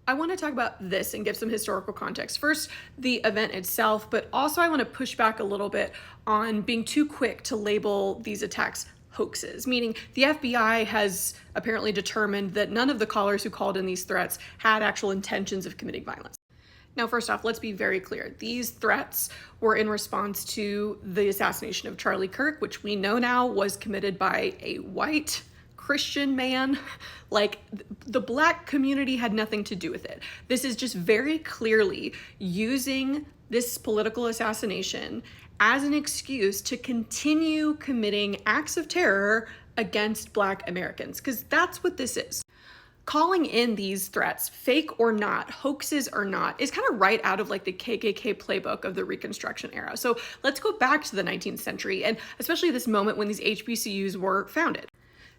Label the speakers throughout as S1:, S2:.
S1: I want to talk about this and give some historical context. First, the event itself, but also I want to push back a little bit on being too quick to label these attacks hoaxes, meaning the FBI has apparently determined that none of the callers who called in these threats had actual intentions of committing violence. Now, first off, let's be very clear. These threats were in response to the assassination of Charlie Kirk, which we know now was committed by a white Christian man. Like, the Black community had nothing to do with it. This is just very clearly using this political assassination as an excuse to continue committing acts of terror against Black Americans, because that's what this is. Calling in these threats, fake or not, hoaxes or not, is kind of right out of like the KKK playbook of the Reconstruction era. So let's go back to the 19th century, and especially this moment when these HBCUs were founded.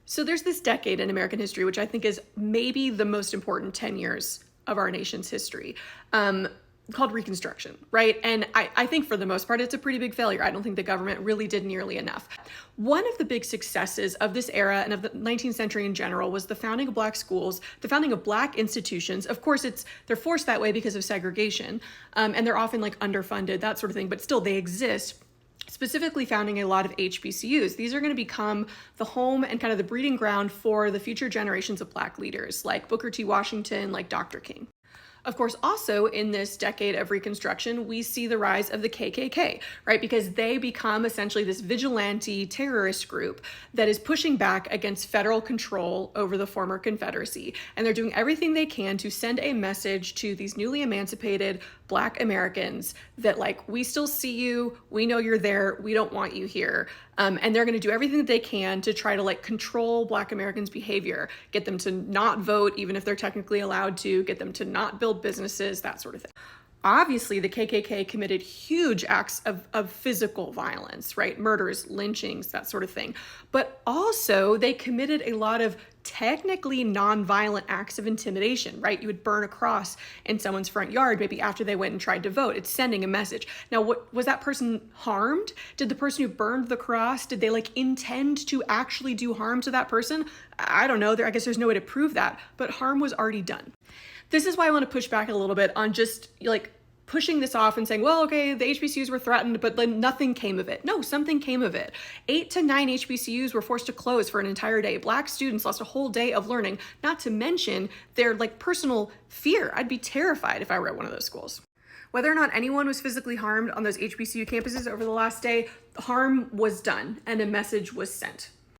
S1: So there's this decade in American history, which I think is maybe the most important 10 years of our nation's history, called Reconstruction, right? And I think for the most part, it's a pretty big failure. I don't think the government really did nearly enough. One of the big successes of this era and of the 19th century in general was the founding of Black schools, the founding of Black institutions. Of course, they're forced that way because of segregation, and they're often like underfunded, that sort of thing, but still they exist. Specifically founding a lot of HBCUs. These are going to become the home and kind of the breeding ground for the future generations of Black leaders like Booker T. Washington, like Dr. King. Of course, also in this decade of Reconstruction, we see the rise of the KKK, right? Because they become essentially this vigilante terrorist group that is pushing back against federal control over the former Confederacy. And they're doing everything they can to send a message to these newly emancipated Black Americans that, like, we still see you, we know you're there, we don't want you here. And they're going to do everything that they can to try to like control Black Americans' behavior, get them to not vote, even if they're technically allowed to, get them to not build businesses, that sort of thing. Obviously, the KKK committed huge acts of physical violence, right? Murders, lynchings, that sort of thing. But also, they committed a lot of technically nonviolent acts of intimidation, right? You would burn a cross in someone's front yard, maybe after they went and tried to vote. It's sending a message. Now, was that person harmed? Did the person who burned the cross, did they like intend to actually do harm to that person? I don't know. I guess there's no way to prove that, but harm was already done. This is why I want to push back a little bit on just like pushing this off and saying, well, okay, the HBCUs were threatened, but then nothing came of it. No, something came of it. 8 to 9 HBCUs were forced to close for an entire day. Black students lost a whole day of learning, not to mention their like personal fear. I'd be terrified if I were at one of those schools. Whether or not anyone was physically harmed on those HBCU campuses over the last day, harm was done and a message was sent.